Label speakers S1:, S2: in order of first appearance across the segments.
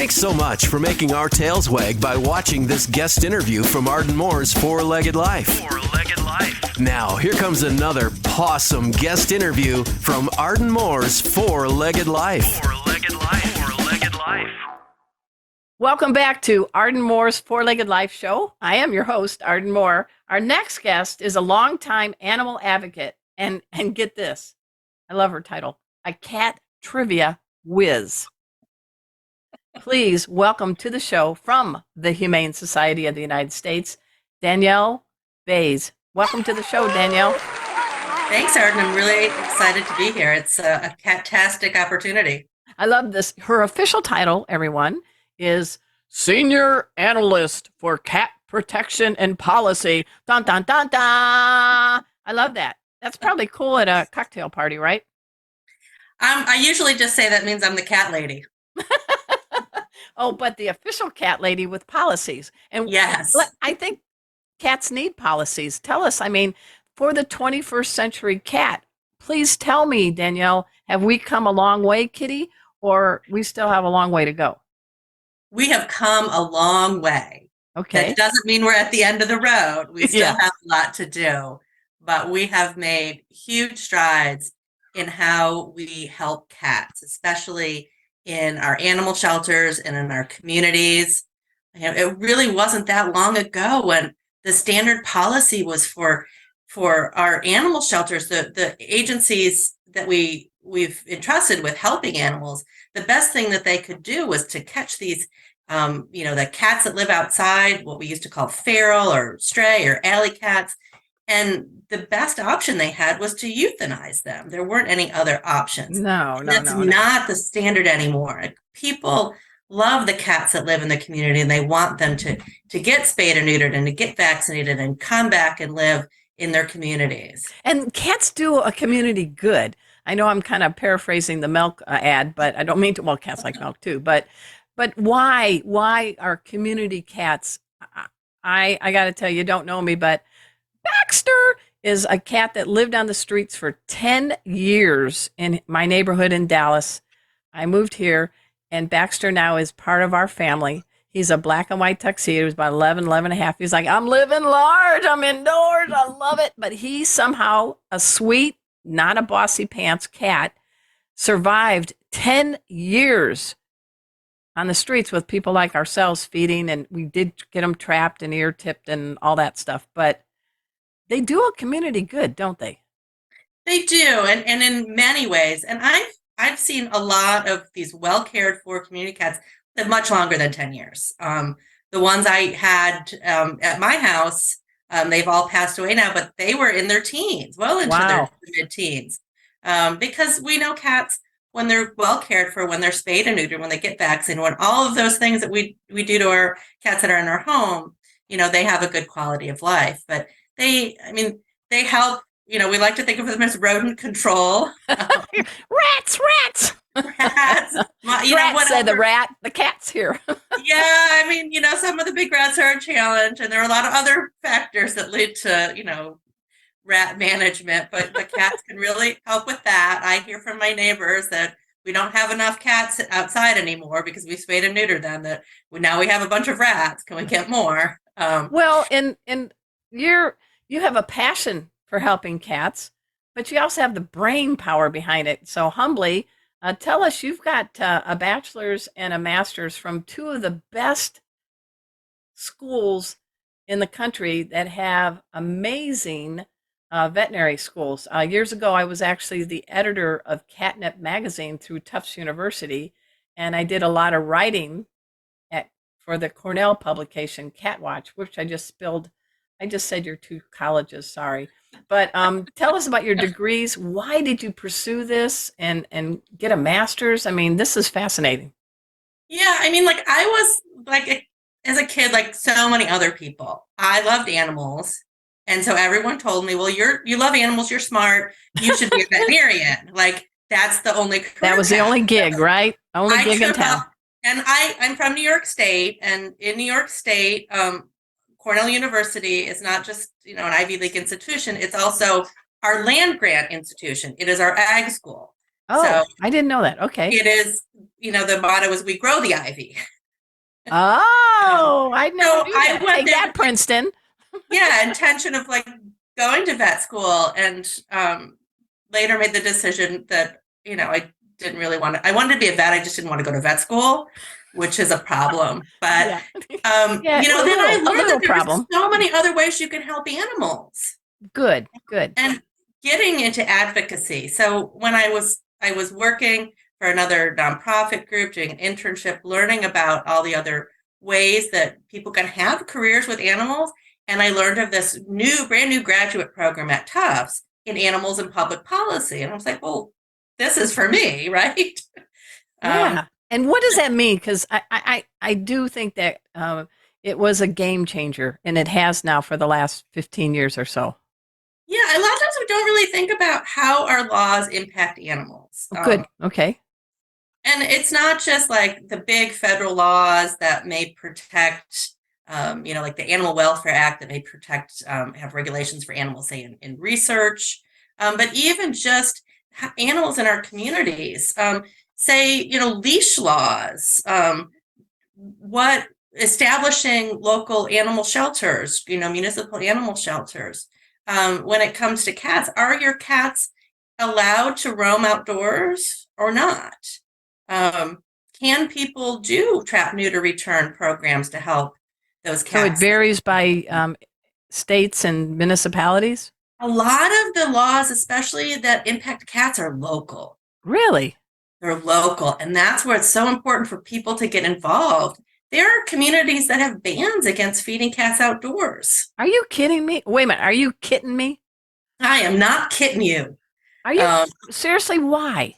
S1: Thanks so much for making our tails wag by watching this guest interview from Arden Moore's Four-Legged Life. Four-Legged Life. Now, here comes another pawsome guest interview from Arden Moore's Four-Legged Life. Four-Legged Life. Four-Legged Life.
S2: Welcome back to Arden Moore's Four-Legged Life show. I am your host, Arden Moore. Our next guest is a longtime animal advocate, and get this, I love her title, a cat trivia whiz. Please welcome to the show from the Humane Society of the United States, Danielle Bays. Welcome to the show, Danielle.
S3: Thanks, Arden. I'm really excited to be here. It's a fantastic opportunity.
S2: I love this. Her official title, everyone, is Senior Analyst for Cat Protection and Policy. Dun, dun, dun, dun. I love that. That's probably cool at a cocktail party, right?
S3: I usually just say that means I'm the cat lady.
S2: Oh, but the official cat lady with policies. And
S3: yes,
S2: I think cats need policies. Tell us, I mean, for the 21st century cat, please tell me, Danielle, have we come a long way, kitty, or we still have a long way to go?
S3: We have come a long way.
S2: Okay.
S3: That doesn't mean we're at the end of the road. We still have a lot to do, but we have made huge strides in how we help cats, especially in our animal shelters and in our communities. It really wasn't that long ago when the standard policy was for our animal shelters, the agencies that we've entrusted with helping animals. The best thing that they could do was to catch these, the cats that live outside, what we used to call feral or stray or alley cats. And the best option they had was to euthanize them. There weren't any other options.
S2: No.
S3: That's not the standard anymore. People love the cats that live in the community, and they want them to get spayed or neutered and to get vaccinated and come back and live in their communities. And
S2: cats do a community good. I know I'm kind of paraphrasing the milk ad, but I don't mean to. Well, cats like milk too. But why are community cats? I got to tell you, don't know me, but Baxter is a cat that lived on the streets for 10 years in my neighborhood in Dallas. I moved here, and Baxter now is part of our family. He's a black and white tuxedo. He was about 11 and a half. He's like, I'm living large. I'm indoors. I love it. But he somehow, a sweet, not a bossy pants cat, survived 10 years on the streets with people like ourselves feeding, and we did get him trapped and ear tipped and all that stuff. But they do a community good, don't they?
S3: They do, and in many ways. And I've seen a lot of these well cared for community cats live much longer than 10 years. The ones I had at my house, they've all passed away now, but they were in their teens, well into their mid-teens. Because we know cats, when they're well cared for, when they're spayed and neutered, when they get vaccinated, when all of those things that we do to our cats that are in our home, they have a good quality of life. But they help, we like to think of them as rodent control.
S2: Rats.
S3: Rats.
S2: Rats say the rat, the cat's here.
S3: Yeah, some of the big rats are a challenge, and there are a lot of other factors that lead to, rat management, but the cats can really help with that. I hear from my neighbors that we don't have enough cats outside anymore because we spayed and neutered them, that now we have a bunch of rats. Can we get more?
S2: Well, and you have a passion for helping cats, but you also have the brain power behind it. So humbly, tell us, you've got a bachelor's and a master's from two of the best schools in the country that have amazing veterinary schools. Years ago, I was actually the editor of Catnip magazine through Tufts University, and I did a lot of writing for the Cornell publication Catwatch, which I just spilled. I just said your two colleges, sorry. But tell us about your degrees. Why did you pursue this and get a master's? I mean, this is fascinating.
S3: Yeah, I was as a kid, like so many other people, I loved animals. And so everyone told me, well, you love animals, you're smart, you should be a veterinarian. That's the only career
S2: That was the only gig, right? Only gig in town.
S3: And I'm from New York State, and in New York State, Cornell University is not just, an Ivy League institution. It's also our land grant institution. It is our ag school.
S2: Oh, so I didn't know that. Okay.
S3: It is, the motto is we grow the ivy.
S2: Oh, I never
S3: So
S2: knew
S3: I
S2: that.
S3: went
S2: Take
S3: there
S2: that,
S3: with
S2: Princeton.
S3: intention of like going to vet school, and later made the decision that I didn't really want to. I wanted to be a vet. I just didn't want to go to vet school, which is a problem. But
S2: Yeah. Yeah,
S3: then I
S2: a
S3: learned that
S2: little
S3: there were
S2: problem.
S3: so many other ways you can help animals,
S2: Good, good.
S3: and getting into advocacy. So when I was working for another nonprofit group, doing an internship, learning about all the other ways that people can have careers with animals. And I learned of this brand new graduate program at Tufts in animals and public policy. And I was like, well, this is for me, right?
S2: Yeah. And what does that mean? Because I do think that it was a game changer, and it has now for the last 15 years or so.
S3: Yeah, a lot of times we don't really think about how our laws impact animals.
S2: Oh, good. Okay.
S3: And it's not just like the big federal laws that may protect, like the Animal Welfare Act that may protect, have regulations for animals, say in research, but even just animals in our communities, say, leash laws, what establishing local animal shelters, municipal animal shelters. When it comes to cats, are your cats allowed to roam outdoors or not? Um, can people do trap, neuter, return programs to help those
S2: So it
S3: cats?
S2: varies by states and municipalities?
S3: A lot of the laws, especially that impact cats, are local.
S2: Really?
S3: They're local. And that's where it's so important for people to get involved. There are communities that have bans against feeding cats outdoors.
S2: Are you kidding me? Wait a minute. Are you kidding me?
S3: I am not kidding you.
S2: Are you
S3: Um,
S2: seriously? Why?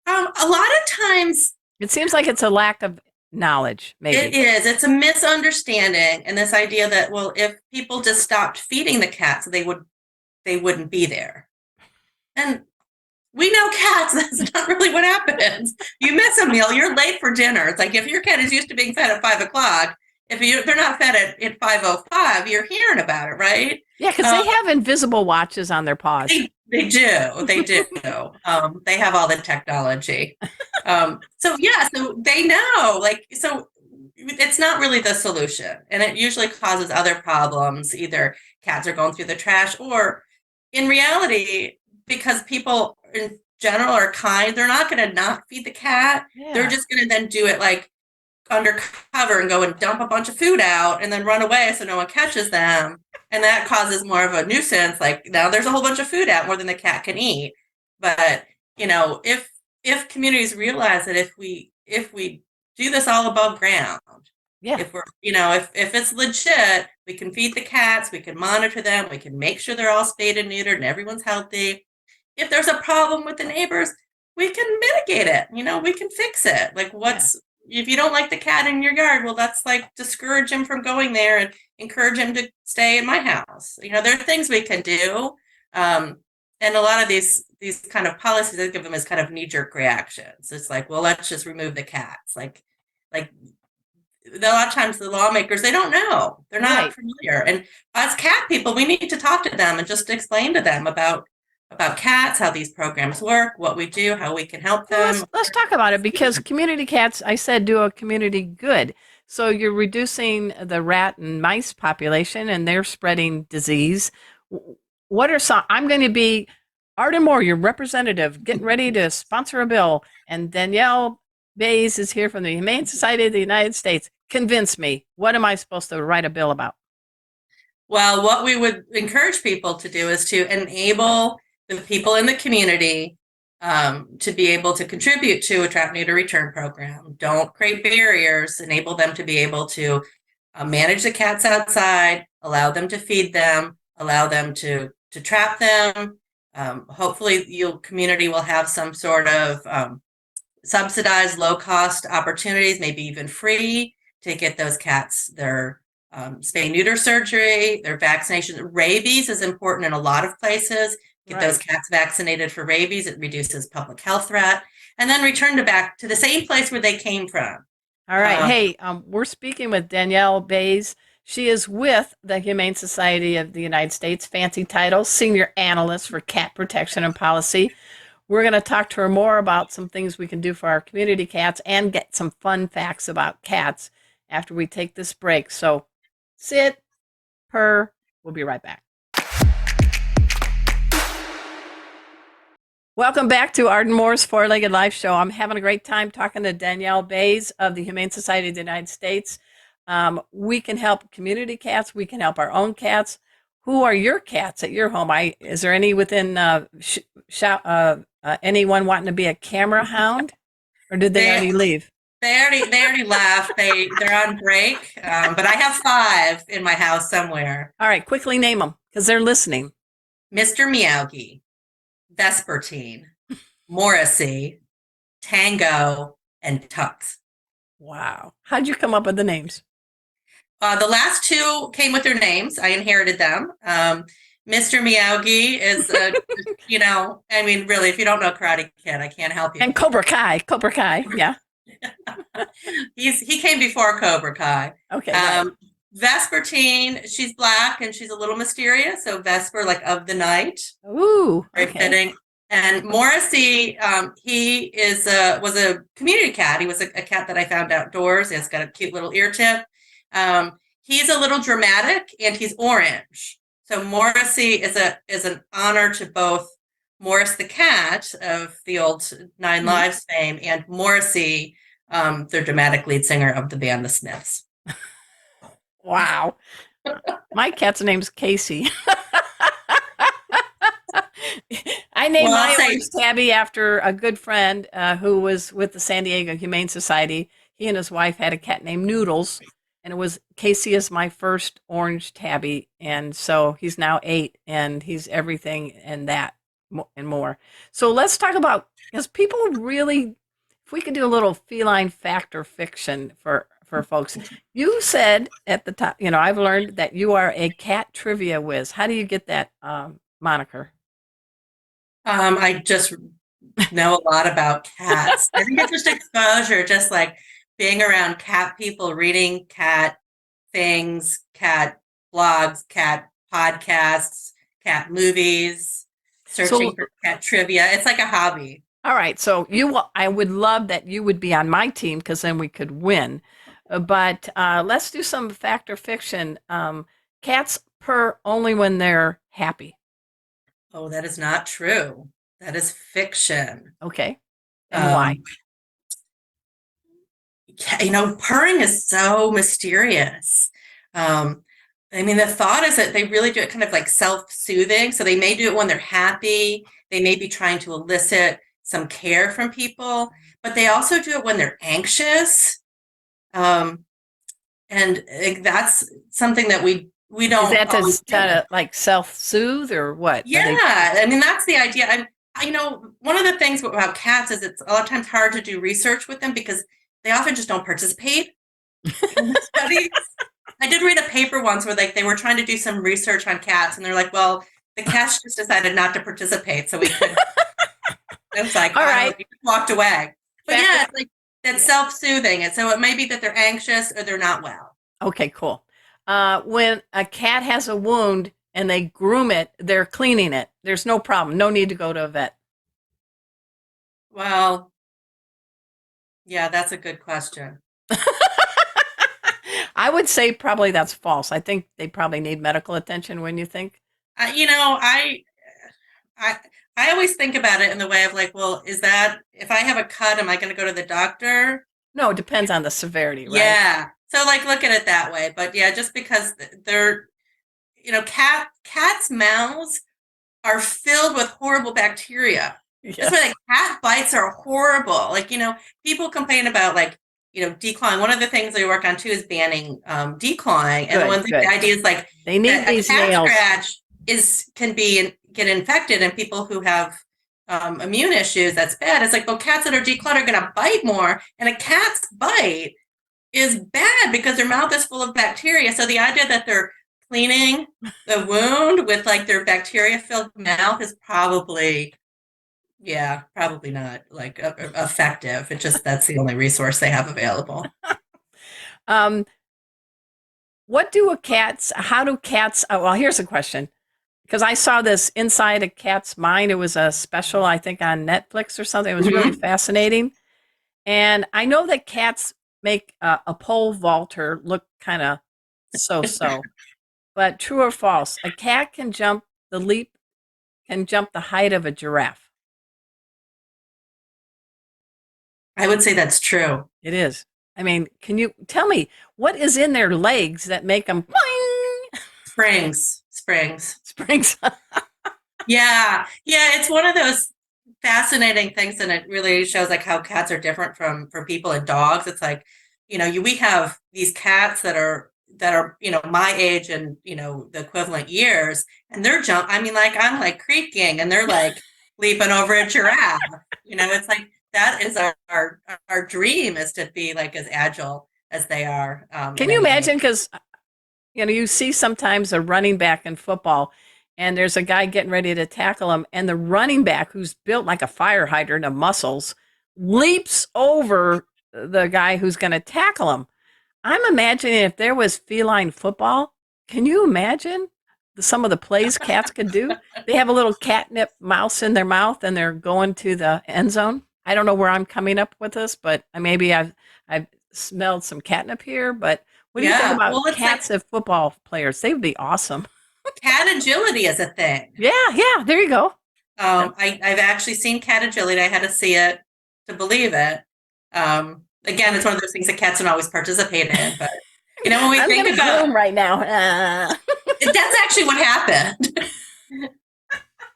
S3: a lot of times
S2: It seems like it's a lack of knowledge,
S3: it
S2: maybe.
S3: is. It's a misunderstanding, and this idea that, well, if people just stopped feeding the cats, they wouldn't be there. And we know cats, that's not really what happens. You miss a meal, you're late for dinner. It's like if your cat is used to being fed at 5 o'clock, if they're not fed at 5:05, you're hearing about it, right?
S2: Yeah, because
S3: Um,
S2: they have invisible watches on their paws.
S3: they do. They do. They have all the technology. So they know, like, so it's not really the solution. And it usually causes other problems. Either cats are going through the trash, or in reality, because people in general are kind, they're not going to not feed the cat. They're
S2: Yeah.
S3: just going to then do it like undercover and go and dump a bunch of food out and then run away so no one catches them. And that causes more of a nuisance. Like now there's a whole bunch of food out, more than the cat can eat. But if communities realize that if we do this all above ground,
S2: Yeah.
S3: if we're if it's legit, we can feed the cats, we can monitor them, we can make sure they're all spayed and neutered and everyone's healthy. If there's a problem with the neighbors, we can mitigate it. We can fix it. Like,
S2: Yeah.
S3: if you don't like the cat in your yard, well, that's like discourage him from going there and encourage him to stay in my house. There are things we can do. And a lot of these kind of policies, I give them as kind of knee-jerk reactions. It's like, well, let's just remove the cats. Like a lot of times the lawmakers, they don't know. They're not
S2: Right.
S3: familiar. And as cat people, we need to talk to them and just explain to them about cats, how these programs work, what we do, how we can help
S2: Well,
S3: them.
S2: let's talk about it because community cats, I said, do a community good. So you're reducing the rat and mice population, and they're spreading disease. What are some? I'm going to be Arden Moore, your representative, getting ready to sponsor a bill, and Danielle Bays is here from the Humane Society of the United States. Convince me. What am I supposed to write a bill about?
S3: Well, what we would encourage people to do is to enable the people in the community to be able to contribute to a trap, neuter, return program. Don't create barriers. Enable them to be able to manage the cats outside, allow them to feed them, allow them to trap them. Hopefully, your community will have some sort of subsidized, low-cost opportunities, maybe even free, to get those cats their spay neuter surgery, their vaccination. Rabies is important in a lot of places. Get those cats vaccinated for rabies. It reduces public health threat, and then return back to the same place where they came from.
S2: All right. Hey, we're speaking with Danielle Bays. She is with the Humane Society of the United States, fancy title, Senior Analyst for Cat Protection and Policy. We're going to talk to her more about some things we can do for our community cats and get some fun facts about cats after we take this break. So sit, purr. We'll be right back. Welcome back to Arden Moore's Four-Legged Life Show. I'm having a great time talking to Danielle Bays of the Humane Society of the United States. We can help community cats. We can help our own cats. Who are your cats at your home? Is there any within anyone wanting to be a camera hound, or did they already leave?
S3: They already left. They're on break. But I have 5 in my house somewhere.
S2: All right, quickly name them because they're listening.
S3: Mr. Meowgie, Vespertine, Morrissey, Tango, and Tux.
S2: Wow. How'd you come up with the names?
S3: The last 2 came with their names. I inherited them. Mr. Meowgie is, I mean, really, if you don't know Karate Kid, I can't help you.
S2: And Cobra Kai, yeah.
S3: He came before Cobra Kai.
S2: Okay. Right.
S3: Vespertine, she's black and she's a little mysterious. So Vesper, like of the night.
S2: Ooh,
S3: very fitting. And Morrissey, he was a community cat. He was a cat that I found outdoors. He's got a cute little ear tip. He's a little dramatic and he's orange. So Morrissey is an honor to both Morris the cat of the old 9 Lives fame and Morrissey, the dramatic lead singer of the band The Smiths.
S2: Wow. My cat's name's Casey. I named my orange tabby after a good friend who was with the San Diego Humane Society. He and his wife had a cat named Noodles, and it was Casey is my first orange tabby. And so he's now 8, and he's everything and that and more. So let's talk about, because people really, if we could do a little feline fact or fiction for folks. You said at the top, I've learned that you are a cat trivia whiz. How do you get that moniker?
S3: I just know a lot about cats. I think it's just exposure, just like being around cat people, reading cat things, cat blogs, cat podcasts, cat movies, searching for cat trivia. It's like a hobby.
S2: All right. So I would love that you would be on my team because then we could win. But let's do some fact or fiction. Cats purr only when they're happy.
S3: Oh, that is not true. That is fiction.
S2: Okay. And why?
S3: Purring is so mysterious. I mean, the thought is that they really do it kind of like self-soothing. So they may do it when they're happy. They may be trying to elicit some care from people, but they also do it when they're anxious. And that's something that we don't.
S2: Is that to like self-soothe or what?
S3: Yeah, I mean, that's the idea. One of the things about cats is it's a lot of times hard to do research with them because they often just don't participate in the studies. I did read a paper once where they were trying to do some research on cats, and they're like, well, the cats just decided not to participate, so we could. It was like, all right, we walked away. But yeah, it's like that's self-soothing, and so it may be that they're anxious or they're not well.
S2: Okay, cool. When a cat has a wound and they groom it, they're cleaning it. There's no problem. No need to go to a vet.
S3: Well, yeah, that's a good question.
S2: I would say probably that's false. I think they probably need medical attention. When you think,
S3: I always think about it in the way of like, well, is that if I have a cut, am I going to go to the doctor?
S2: No, it depends on the severity, right?
S3: Yeah. So like, look at it that way. But yeah, just because they're, cats' mouths are filled with horrible bacteria. Yes. That's why cat bites are horrible. Like, people complain about like, declawing. One of the things they work on too is banning declawing. And the idea is like
S2: they need these nails.
S3: Scratch can get infected, and people who have immune issues, that's bad. It's like, well, cats that are declawed are going to bite more, and a cat's bite is bad because their mouth is full of bacteria. So the idea that they're cleaning the wound with like their bacteria-filled mouth is probably not like effective. It's just that's the only resource they have available.
S2: How do cats? Well, here's a question. because I saw this Inside a Cat's Mind. It was a special, I think, on Netflix or something. It was really fascinating. And I know that cats make a pole vaulter look kind of so-so. But true or false, a cat can jump the height of a giraffe.
S3: I would say that's true.
S2: It is. I mean, can you tell me what is in their legs that make them boing?
S3: Springs.
S2: Springs?
S3: Yeah. Yeah. It's one of those fascinating things. And it really shows like how cats are different from people and dogs. It's like, we have these cats that are, my age and, the equivalent years, and I mean, like, I'm like creaking and they're like leaping over a giraffe. It's like, that is our dream, is to be like as agile as they are.
S2: Can you imagine? Because you see sometimes a running back in football, and there's a guy getting ready to tackle him, and the running back, who's built like a fire hydrant of muscles, leaps over the guy who's going to tackle him. I'm imagining if there was feline football, can you imagine some of the plays cats could do? They have a little catnip mouse in their mouth and they're going to the end zone. I don't know where I'm coming up with this, but maybe I've smelled some catnip here. But what do you think about cats as football players? They would be awesome.
S3: Cat agility is a thing.
S2: Yeah, there you go.
S3: I've actually seen cat agility. I had to see it to believe it. Again, it's one of those things that cats don't always participate in. But when we think about
S2: right now,
S3: that's actually what happened.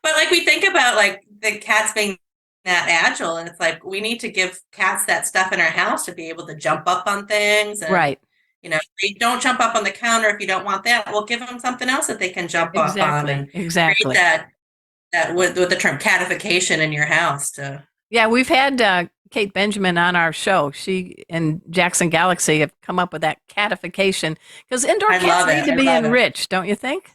S3: But like we think about like the cats being that agile, and it's like we need to give cats that stuff in our house to be able to jump up on things. And,
S2: right.
S3: They don't jump up on the counter if you don't want that. We'll give them something else that they can jump up on, and
S2: exactly
S3: create that with the term catification in your house.
S2: Yeah, we've had Kate Benjamin on our show. She and Jackson Galaxy have come up with that catification, because indoor cats need to be enriched, don't you think?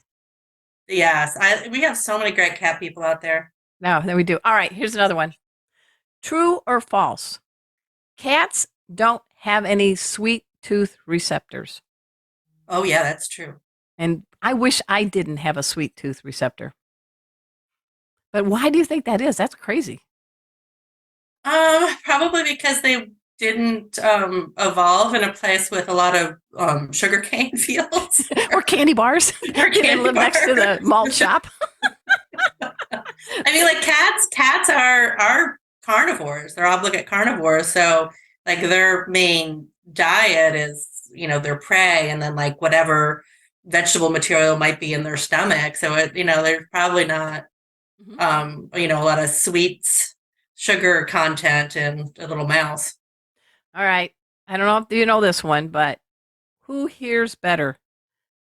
S3: Yes, we have so many great cat people out there.
S2: No, then we do. All right, here's another one. True or false? Cats don't have any sweet tooth receptors.
S3: Oh, yeah, that's true.
S2: And I wish I didn't have a sweet tooth receptor. But why do you think that is? That's crazy.
S3: Probably because they didn't evolve in a place with a lot of sugarcane fields
S2: or candy bars.
S3: Or candy
S2: live
S3: bars.
S2: Next to the malt shop.
S3: I mean, like cats are carnivores. They're obligate carnivores. So like their main diet is, their prey, and then like whatever vegetable material might be in their stomach. So there's probably not, a lot of sweets, sugar content in a little mouse.
S2: All right. I don't know if you know this one, but who hears better?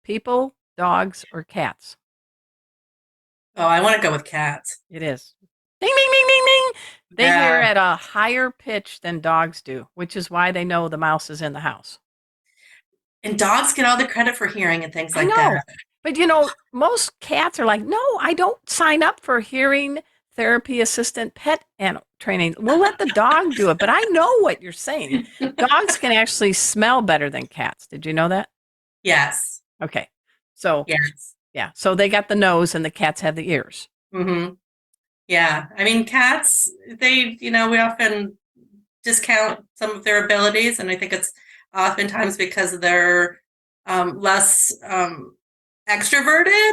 S2: People, dogs, or cats?
S3: Oh, I want to go with cats.
S2: It is. Ding, ding, ding, ding, ding. They hear at a higher pitch than dogs do, which is why they know the mouse is in the house.
S3: And dogs get all the credit for hearing and things like that.
S2: But, most cats are like, no, I don't sign up for hearing therapy assistant pet animal training. We'll let the dog do it. But I know what you're saying. Dogs can actually smell better than cats. Did you know that?
S3: Yes.
S2: Okay. So,
S3: yes.
S2: Yeah. So they got the nose and the cats have the ears.
S3: Mm-hmm. Yeah. I mean, cats, we often discount some of their abilities. And I think it's oftentimes because they're less extroverted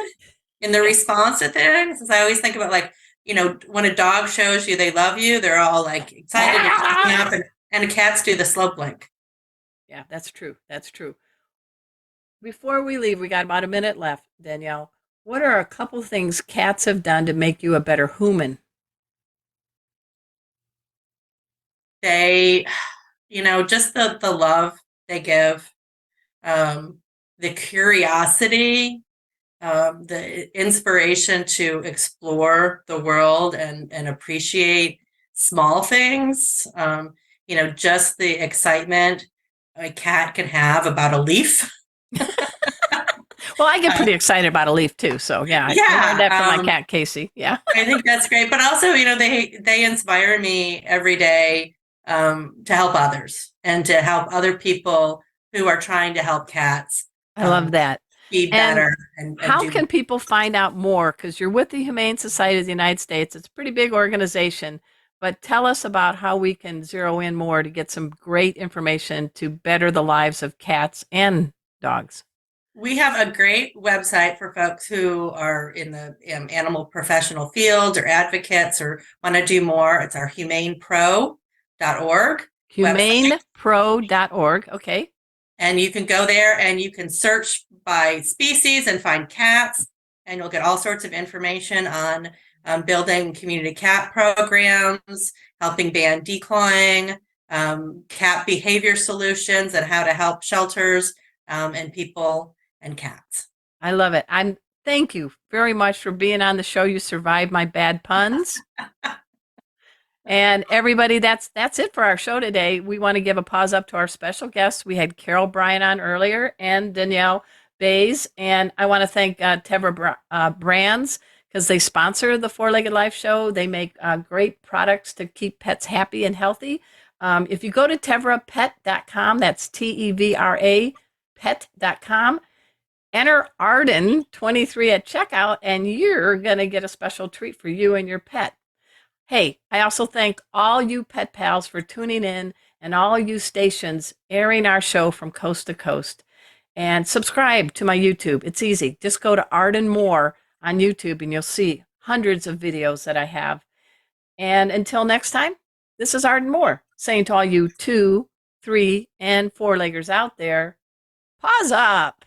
S3: in their response to things. As I always think about, like, when a dog shows you they love you, they're all like excited and up, and cats do the slow blink.
S2: Yeah, that's true. That's true. Before we leave, we got about a minute left, Danielle. What are a couple things cats have done to make you a better human?
S3: They, just the love they give, the curiosity, the inspiration to explore the world and appreciate small things. Just the excitement a cat can have about a leaf.
S2: Well, I get pretty excited about a leaf too. So I learned that from my cat Casey. Yeah,
S3: I think that's great. But also, they inspire me every day to help others and to help other people who are trying to help cats.
S2: I love that.
S3: be better and
S2: how
S3: do.
S2: can people find out more? Because you're with the Humane Society of the United States. It's a pretty big organization, but tell us about how we can zero in more to get some great information to better the lives of cats and dogs.
S3: We have a great website for folks who are in the animal professional field or advocates or want to do more. It's our humanepro.org website.
S2: Humanepro.org. Okay.
S3: And you can go there and you can search by species and find cats, and you'll get all sorts of information on building community cat programs, helping ban declawing, cat behavior solutions, and how to help shelters and people and cats.
S2: I love it. Thank you very much for being on the show. You survived my bad puns. And everybody, that's it for our show today. We want to give a pause up to our special guests. We had Carol Bryan on earlier and Danielle Bays. And I want to thank Tevra Brands because they sponsor the Four-Legged Life show. They make great products to keep pets happy and healthy. If you go to tevrapet.com, that's TEVRA pet.com, enter Arden23 at checkout, and you're going to get a special treat for you and your pet. Hey, I also thank all you pet pals for tuning in and all you stations airing our show from coast to coast. And subscribe to my YouTube. It's easy. Just go to Arden Moore on YouTube and you'll see hundreds of videos that I have. And until next time, this is Arden Moore saying to all you 2, 3, and 4-leggers out there, paws up.